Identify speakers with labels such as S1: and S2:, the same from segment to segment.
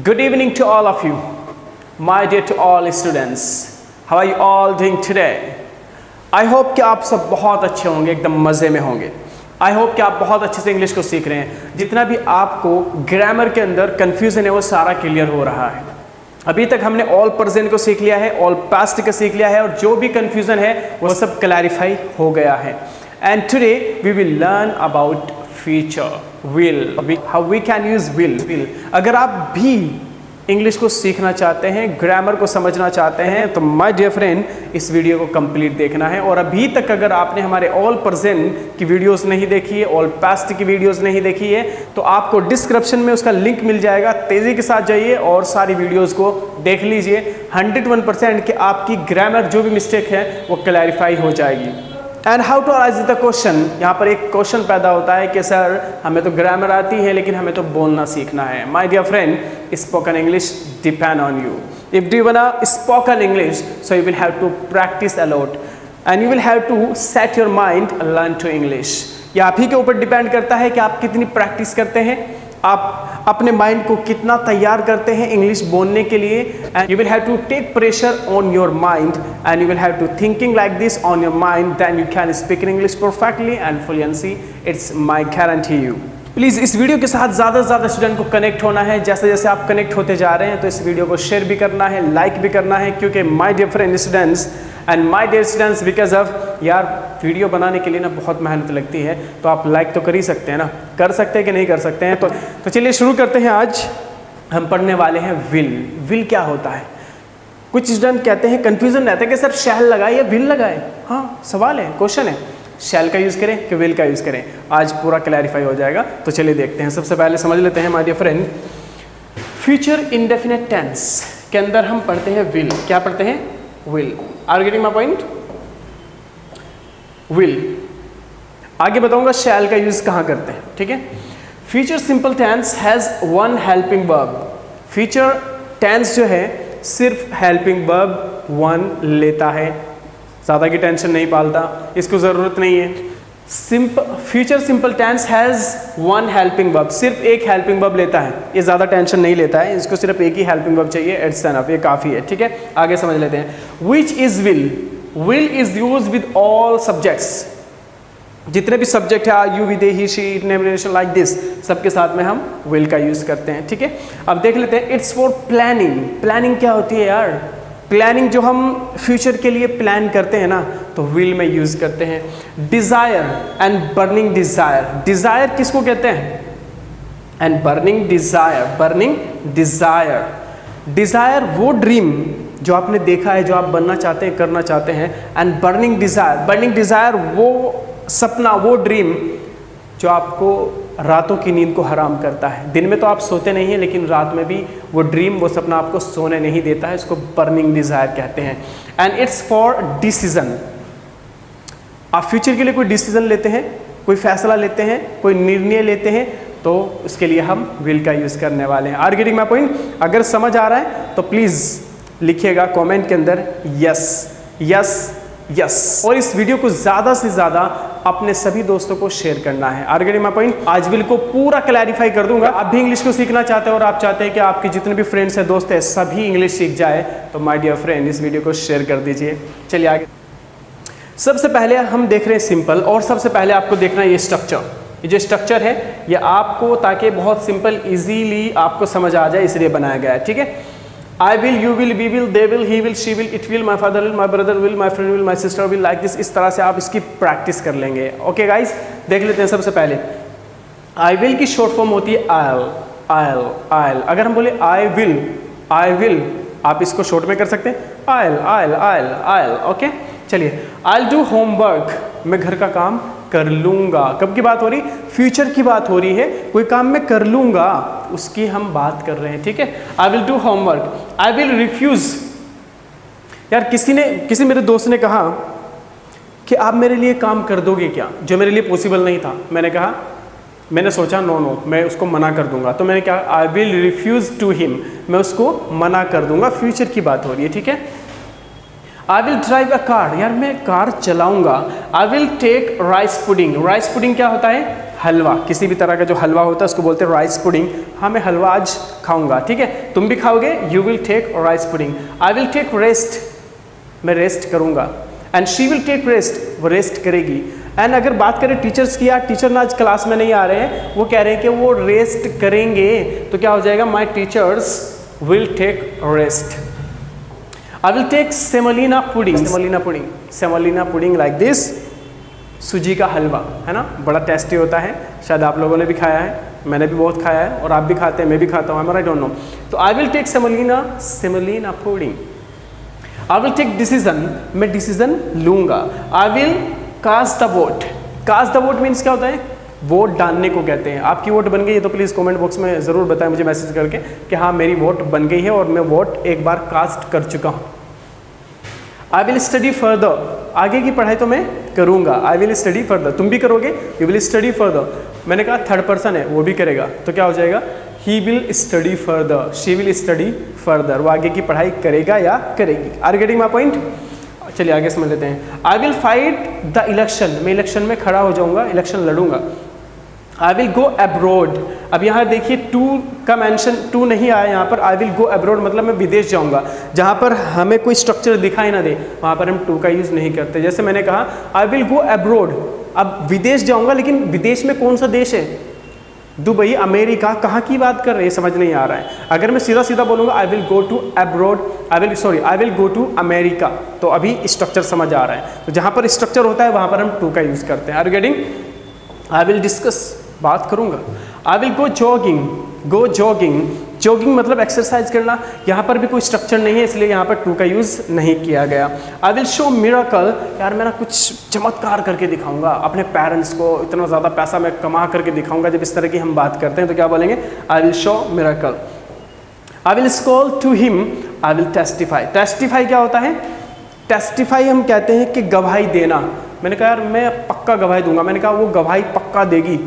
S1: Good evening to all of you, my dear to all students. How are you all doing today? I hope कि आप सब बहुत अच्छे होंगे, एकदम मज़े में होंगे. I hope कि आप बहुत अच्छे से इंग्लिश को सीख रहे हैं. जितना भी आपको ग्रामर के अंदर कन्फ्यूज़न है वो सारा क्लियर हो रहा है. अभी तक हमने ऑल प्रेजेंट को सीख लिया है, ऑल पास्ट को सीख लिया है और जो भी कन्फ्यूज़न है वो सब क्लैरिफाई हो गया है. And today we will learn about future, will, how we can use will. अगर आप भी इंग्लिश को सीखना चाहते हैं, ग्रामर को समझना चाहते हैं तो माय डियर फ्रेंड इस वीडियो को कंप्लीट देखना है. और अभी तक अगर आपने हमारे ऑल प्रेजेंट की वीडियोस नहीं देखी है, ऑल पास्ट की वीडियोस नहीं देखी है तो आपको डिस्क्रिप्शन में उसका लिंक मिल जाएगा. तेज़ी के साथ जाइए और सारी वीडियोस को देख लीजिए. 101% कि आपकी ग्रामर जो भी मिस्टेक है वो क्लैरिफाई हो जाएगी. And how to arise the question, यहाँ पर एक क्वेश्चन पैदा होता है कि सर हमें तो ग्रामर आती है लेकिन हमें तो बोलना सीखना है. My dear friend, spoken English depend on you. If do wanna spoken English so you will have to practice a lot and you will have to set your mind learn to English. ये आप ही के ऊपर depend करता है कि आप कितनी practice करते हैं, आप अपने माइंड को कितना तैयार करते हैं इंग्लिश बोलने के लिए. And you will have to take pressure on your mind and you will have to thinking like this on your mind, then you can speak in English perfectly and fluency. It's my guarantee you. Please इस video के साथ ज़्यादा से ज़्यादा student को connect होना है. जैसे जैसे आप कनेक्ट होते जा रहे हैं तो इस वीडियो को शेयर भी करना है, लाइक भी करना है, क्योंकि my dear friend students and my dear students, because of यार वीडियो बनाने के लिए ना बहुत मेहनत लगती है, तो आप लाइक तो कर ही सकते हैं ना, कर सकते हैं कि नहीं कर सकते हैं. तो चलिए शुरू करते हैं. आज हम पढ़ने वाले हैं विल. विल क्या होता है? कुछ स्टूडेंट कहते हैं, कन्फ्यूजन रहता है कि सर शैल लगाए या विल लगाए. हाँ, सवाल है, क्वेश्चन है, शैल का यूज़ करें कि विल का यूज़ करें. आज पूरा क्लैरिफाई हो जाएगा. तो चलिए देखते हैं. सबसे पहले समझ लेते हैं my dear friend, future indefinite tense के अंदर हम पढ़ते हैं विल. क्या पढ़ते हैं? Will. Are getting my point? Will. आगे बताऊंगा शैल का यूज़ कहाँ करते हैं. ठीक है. Future simple tense has one helping verb. Future tense जो है सिर्फ हेल्पिंग वर्ब वन लेता है, ज़्यादा की टेंशन नहीं पालता, इसको ज़रूरत नहीं है. Future simple tense has one helping verb, सिर्फ एक हेल्पिंग वर्ब लेता है, ये ज़्यादा टेंशन नहीं लेता है, इसको सिर्फ एक ही हेल्पिंग वर्ब चाहिए. इट्स एनफ, ये काफ़ी है. ठीक है. आगे समझ लेते हैं. Which is will. Will is use with all subjects. जितने भी सब्जेक्ट है, you, we, they, he, she, it, name, relation, like this, सबके साथ में हम विल का यूज़ करते हैं. ठीक है. अब देख लेते हैं. It's for planning. प्लानिंग क्या होती है यार? प्लानिंग जो हम फ्यूचर के लिए प्लान करते हैं ना, तो विल में यूज़ करते हैं. Desire and burning desire. Desire किसको कहते हैं? And burning desire. Burning desire. Desire वो ड्रीम जो आपने देखा है, जो आप बनना चाहते हैं, करना चाहते हैं. And burning desire. Burning desire वो सपना, वो ड्रीम जो आपको रातों की नींद को हराम करता है. दिन में तो आप सोते नहीं हैं लेकिन रात में भी वो ड्रीम, वो सपना आपको सोने नहीं देता है. इसको बर्निंग डिज़ायर कहते हैं. And it's for decision. आप फ्यूचर के लिए कोई डिसीजन लेते हैं, कोई फैसला लेते हैं, कोई निर्णय लेते हैं, तो उसके लिए हम विल का यूज़ करने वाले हैं. Are getting my point? अगर समझ आ रहा है तो प्लीज़ लिखिएगा कमेंट के अंदर यस यस यस. और इस वीडियो को ज़्यादा से ज़्यादा अपने सभी दोस्तों को शेयर करना है. Are getting my point? आज विल को पूरा क्लैरिफाई कर दूंगा. आप भी इंग्लिश को सीखना चाहते हैं और आप चाहते हैं कि आपके जितने भी फ्रेंड्स हैं, दोस्त हैं, सभी इंग्लिश सीख जाए, तो माय डियर फ्रेंड इस वीडियो को शेयर कर दीजिए. चलिए आगे. सबसे पहले हम देख रहे हैं सिंपल, और सबसे पहले आपको देखना है ये स्ट्रक्चर. ये जो स्ट्रक्चर है ये आपको, ताकि बहुत सिंपल ईजीली आपको समझ आ जाए, इसलिए बनाया गया है. ठीक है. I will, you will, we will, they will, he will, she will, it will, my father will, my brother will, my friend will, my sister will, like this. इस तरह से आप इसकी प्रैक्टिस कर लेंगे. ओके गाइस, देख लेते हैं. सबसे पहले I will की शॉर्ट फॉर्म होती है I'll. I'll, I'll. अगर हम बोले I will, आप इसको शॉर्ट में कर सकते हैं I'll. ओके. चलिए. I'll do homework. मैं घर का काम कर लूँगा. कब की बात हो रही? फ्यूचर की बात हो रही है. कोई काम मैं कर लूँगा उसकी हम बात कर रहे हैं. ठीक है. I will do homework. I will refuse. यार किसी मेरे दोस्त ने कहा कि आप मेरे लिए काम कर दोगे क्या, जो मेरे लिए पॉसिबल नहीं था. मैंने सोचा नो, मैं उसको मना कर दूंगा. तो मैंने कहा I will refuse to him. मैं उसको मना कर दूंगा. फ्यूचर की बात हो रही है. ठीक है. I will drive a car. यार मैं कार चलाऊंगा. I will take rice pudding. Rice pudding क्या होता है? हलवा, किसी भी तरह का जो हलवा होता है उसको बोलते हैं राइस पुडिंग। हाँ मैं हलवा आज खाऊंगा, ठीक है, तुम भी खाओगे, you will take rice pudding. I will take rest, मैं रेस्ट करूंगा। And she will take rest, वो रेस्ट करेगी। एंड अगर बात करें टीचर्स की, यार टीचर ना आज क्लास में नहीं आ रहे हैं, वो कह रहे हैं कि वो रेस्ट करेंगे, तो क्या हो जाएगा, my teachers will take rest. I will take semolina pudding, semolina pudding, semolina pudding like this, सूजी का हलवा, है ना, बड़ा टेस्टी होता है, शायद आप लोगों ने भी खाया है, मैंने भी बहुत खाया है, और आप भी खाते हैं, मैं भी खाता हूँ, आई डोंट नो। तो I will take semolina, semolina pudding. I will take decision, मैं डिसीजन लूंगा। I will cast the vote, cast the vote means क्या होता है, वोट डालने को कहते हैं। आपकी वोट बन गई है तो प्लीज़ कमेंट बॉक्स में ज़रूर बताएं मुझे मैसेज करके कि हाँ मेरी वोट बन गई है और मैं वोट एक बार कास्ट कर चुका हूँ। आई विल स्टडी फर्दर, आगे की पढ़ाई तो मैं करूँगा। आई विल स्टडी फर्दर, तुम भी करोगे, यू विल स्टडी फर्दर। मैंने कहा थर्ड पर्सन है, वो भी करेगा, तो क्या हो जाएगा, he will study further, she will study further, वो आगे की पढ़ाई करेगा या करेगी। Are getting my point? चलिए आगे समझ लेते हैं। I will fight the election, मैं इलेक्शन में खड़ा हो जाऊंगा, इलेक्शन लड़ूंगा। आई विल गो अब्रोड, अब यहाँ देखिए टू का मेंशन, टू नहीं आया यहाँ पर। आई विल गो अब्रोड मतलब मैं विदेश जाऊँगा। जहाँ पर हमें कोई स्ट्रक्चर दिखाई ना दे वहाँ पर हम टू का यूज़ नहीं करते। जैसे मैंने कहा आई विल गो अब्रोड, अब विदेश जाऊँगा, लेकिन विदेश में कौन सा देश है, दुबई, अमेरिका, कहाँ की बात कर रहे हैं, समझ नहीं आ रहा है। अगर मैं सीधा सीधा बोलूँगा I will go to abroad, I will go to America, तो अभी स्ट्रक्चर समझ आ रहा है। तो जहाँ पर स्ट्रक्चर होता है वहाँ पर हम टू का यूज़ करते हैं। Are getting? I will discuss, बात करूँगा। I will go jogging, go jogging, jogging मतलब एक्सरसाइज करना, यहाँ पर भी कोई स्ट्रक्चर नहीं है इसलिए यहाँ पर टू का यूज़ नहीं किया गया। आई विल शो मिरेकल, यार मैं ना कुछ चमत्कार करके दिखाऊंगा अपने पेरेंट्स को, इतना ज़्यादा पैसा मैं कमा करके दिखाऊंगा। जब इस तरह की हम बात करते हैं तो क्या बोलेंगे, I will show miracle. I will scold to him, I will testify, testify क्या होता है, टेस्टिफाई हम कहते हैं कि गवाही देना। मैंने कहा यार मैं पक्का गवाही दूंगा, मैंने कहा वो गवाही पक्का देगी,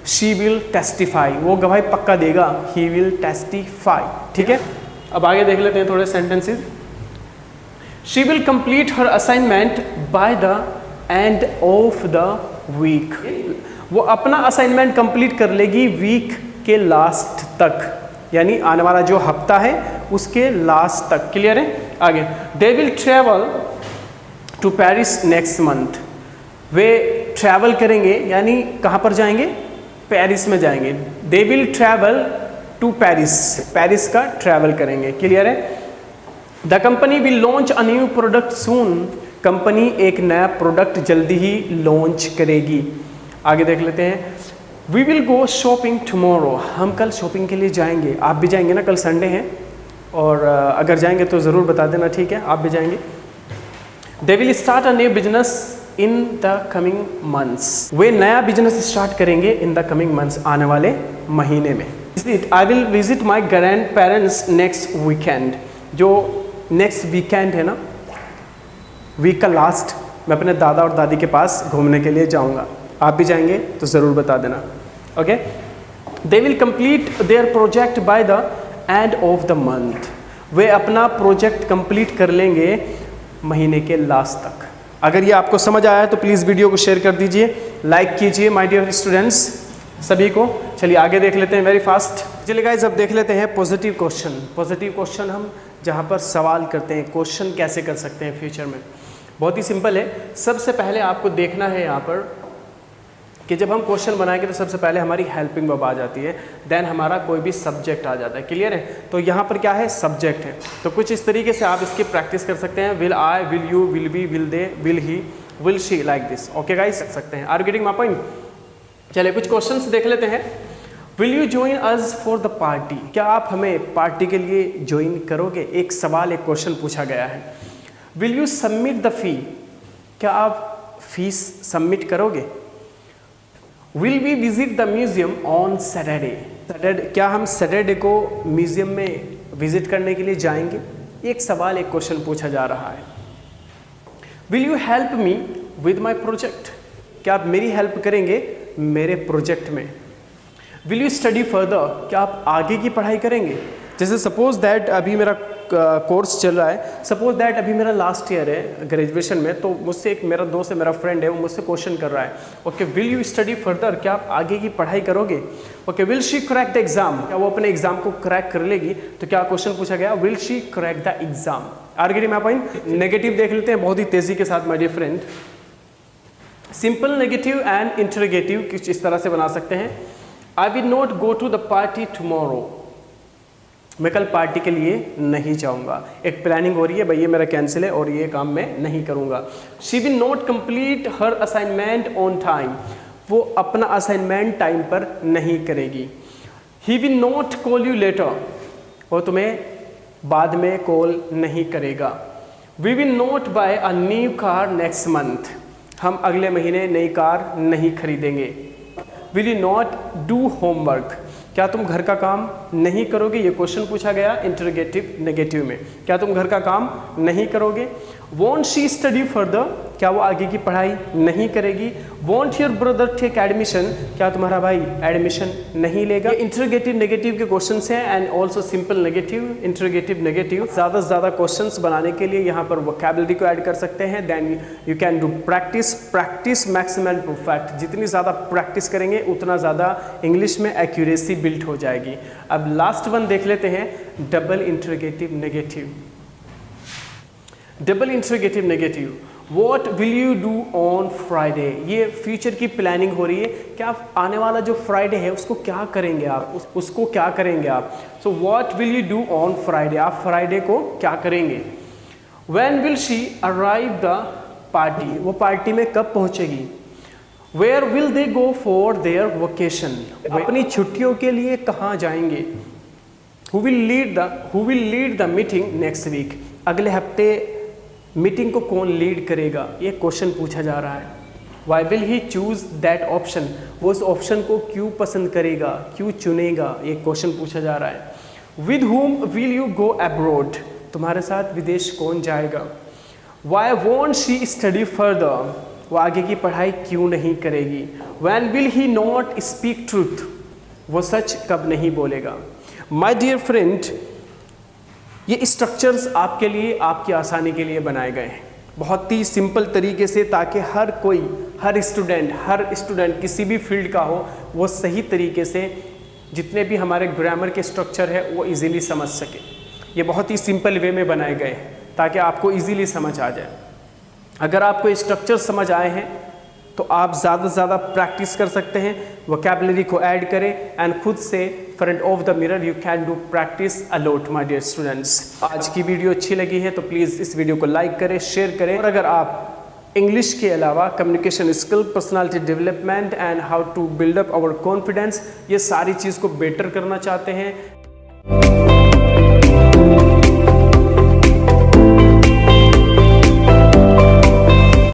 S1: शी विल टेस्टिफाई, वो गवाही पक्का देगा, ही विल टेस्टिफाई, ठीक है। अब आगे देख लेते हैं थोड़े sentences. She will complete her assignment by the end of the week, वो अपना असाइनमेंट कंप्लीट कर लेगी वीक के लास्ट तक, यानी आने वाला जो हफ्ता है उसके लास्ट तक। क्लियर है? आगे they will travel to Paris next month, वे ट्रैवल करेंगे, यानी कहाँ पर जाएंगे, पेरिस में जाएंगे। They will travel to Paris, Paris का ट्रैवल करेंगे। क्लियर है? The company will launch a new product soon, company एक नया प्रोडक्ट जल्दी ही लॉन्च करेगी। आगे देख लेते हैं। We will go shopping tomorrow, हम कल शॉपिंग के लिए जाएंगे। आप भी जाएंगे ना, कल संडे है, और अगर जाएंगे तो ज़रूर बता देना, ठीक है, आप भी जाएंगे। They will start a new business in the coming months, वे नया बिजनेस स्टार्ट करेंगे इन द कमिंग मंथ्स, आने वाले महीने में। I will visit my grand parents next weekend, जो नेक्स्ट वीकेंड है ना, वीक का लास्ट, मैं अपने दादा और दादी के पास घूमने के लिए जाऊंगा। आप भी जाएंगे तो ज़रूर बता देना, okay. They will complete their project by the end of the month, वे अपना प्रोजेक्ट कंप्लीट कर लेंगे महीने के लास्ट तक। अगर ये आपको समझ आया तो प्लीज़ वीडियो को शेयर कर दीजिए, लाइक कीजिए माय डियर स्टूडेंट्स सभी को। चलिए आगे देख लेते हैं वेरी फास्ट। चलिए गाइस अब देख लेते हैं पॉजिटिव क्वेश्चन। पॉजिटिव क्वेश्चन हम जहाँ पर सवाल करते हैं, क्वेश्चन कैसे कर सकते हैं फ्यूचर में। बहुत ही सिंपल है। सबसे पहले आपको देखना है यहाँ पर कि जब हम क्वेश्चन बनाएंगे तो सबसे पहले हमारी हेल्पिंग वर्ब आ जाती है, देन हमारा कोई भी सब्जेक्ट आ जाता है। क्लियर है? तो यहाँ पर क्या है, सब्जेक्ट है। तो कुछ इस तरीके से आप इसकी प्रैक्टिस कर सकते हैं। Will I, will you, will be, will they, will he, will she, like this. Okay guys, कर सकते हैं। Are getting my point? चलिए कुछ क्वेश्चंस देख लेते हैं। Will you join us for the party, क्या आप हमें पार्टी के लिए ज्वाइन करोगे? एक सवाल, एक क्वेश्चन पूछा गया है। Will you submit the fee, क्या आप फीस सबमिट करोगे? Will we visit the museum on Saturday, क्या हम सैटरडे को म्यूजियम में विजिट करने के लिए जाएंगे? एक सवाल, एक क्वेश्चन पूछा जा रहा है। Will you help me with my project, क्या आप मेरी हेल्प करेंगे मेरे प्रोजेक्ट में? विल यू स्टडी फर्दर, क्या आप आगे की पढ़ाई करेंगे? जैसे सपोज दैट अभी मेरा कोर्स चल रहा है, सपोज दैट अभी मेरा लास्ट ईयर है ग्रेजुएशन में, तो मुझसे एक मेरा दोस्त है, मेरा फ्रेंड है, वो मुझसे क्वेश्चन कर रहा है, okay will you study further, क्या आप आगे की पढ़ाई करोगे? Okay will she crack the exam, क्या वो अपने एग्जाम को क्रैक कर लेगी? तो क्या क्वेश्चन पूछा गया, will she crack the exam. Are getting my point? Negative देख लेते हैं बहुत ही तेजी के साथ my dear friend. Simple negative and interrogative कुछ इस तरह से बना सकते हैं। I will not go to the party tomorrow, मैं कल पार्टी के लिए नहीं जाऊंगा। एक प्लानिंग हो रही है, भाई ये मेरा कैंसिल है और ये काम मैं नहीं करूंगा। She will not complete her assignment on time, वो अपना असाइनमेंट टाइम पर नहीं करेगी। He will not call you later, वो तुम्हें बाद में कॉल नहीं करेगा। We will not buy a new car next month, हम अगले महीने नई कार नहीं खरीदेंगे। Will you not do homework, क्या तुम घर का काम नहीं करोगे? ये क्वेश्चन पूछा गया इंटरोगेटिव नेगेटिव में, क्या तुम घर का काम नहीं करोगे? वॉन्ट शी स्टडी फर्दर, क्या वो आगे की पढ़ाई नहीं करेगी? Won't your brother take admission, क्या तुम्हारा भाई एडमिशन नहीं लेगा? इंटरोगेटिव नेगेटिव के क्वेश्चंस हैं and also simple negative, interrogative negative. ज़्यादा से ज़्यादा क्वेश्चंस बनाने के लिए यहाँ पर वोकैबुलरी को ऐड कर सकते हैं। Then you can do practice, practice maximum perfect, जितनी ज़्यादा प्रैक्टिस करेंगे उतना ज़्यादा इंग्लिश में एक्यूरेसी बिल्ड हो जाएगी। अब लास्ट वन देख लेते हैं, double interrogative negative. Double interrogative negative, what will you do on Friday, ये फ्यूचर की प्लानिंग हो रही है, क्या आने वाला जो फ्राइडे है उसको क्या करेंगे आप, उसको क्या करेंगे आप? So what will you do on Friday, आप फ्राइडे को क्या करेंगे? When will she arrive the party, वो पार्टी में कब पहुंचेगी? Where will they go for their vacation, अपनी छुट्टियों के लिए कहाँ जाएंगे? Who will lead the meeting next week, अगले हफ्ते मीटिंग को कौन लीड करेगा? ये क्वेश्चन पूछा जा रहा है। Why will he choose that option, वो उस ऑप्शन को क्यों पसंद करेगा, क्यों चुनेगा? ये क्वेश्चन पूछा जा रहा है। With whom will you go abroad, तुम्हारे साथ विदेश कौन जाएगा? Why won't she study further, वो आगे की पढ़ाई क्यों नहीं करेगी? When will he not speak truth, वो सच कब नहीं बोलेगा? माई डियर फ्रेंड, ये स्ट्रक्चर्स आपके लिए, आपकी आसानी के लिए बनाए गए हैं बहुत ही सिंपल तरीके से, ताकि हर कोई, हर स्टूडेंट किसी भी फील्ड का हो, वो सही तरीके से जितने भी हमारे ग्रामर के स्ट्रक्चर है वो इजीली समझ सके। ये बहुत ही सिंपल वे में बनाए गए हैं ताकि आपको इजीली समझ आ जाए। अगर आपको ये स्ट्रक्चर समझ आए हैं तो आप ज़्यादा से ज़्यादा प्रैक्टिस कर सकते हैं, वोकैबुलरी को ऐड करें एंड खुद से front of the mirror you can do practice a lot my dear students. आज की वीडियो अच्छी लगी है तो प्लीज़ इस वीडियो को लाइक करें, शेयर करें, और अगर आप इंग्लिश के अलावा communication skill, personality development and how to build up our confidence, ये सारी चीज़ को बेटर करना चाहते हैं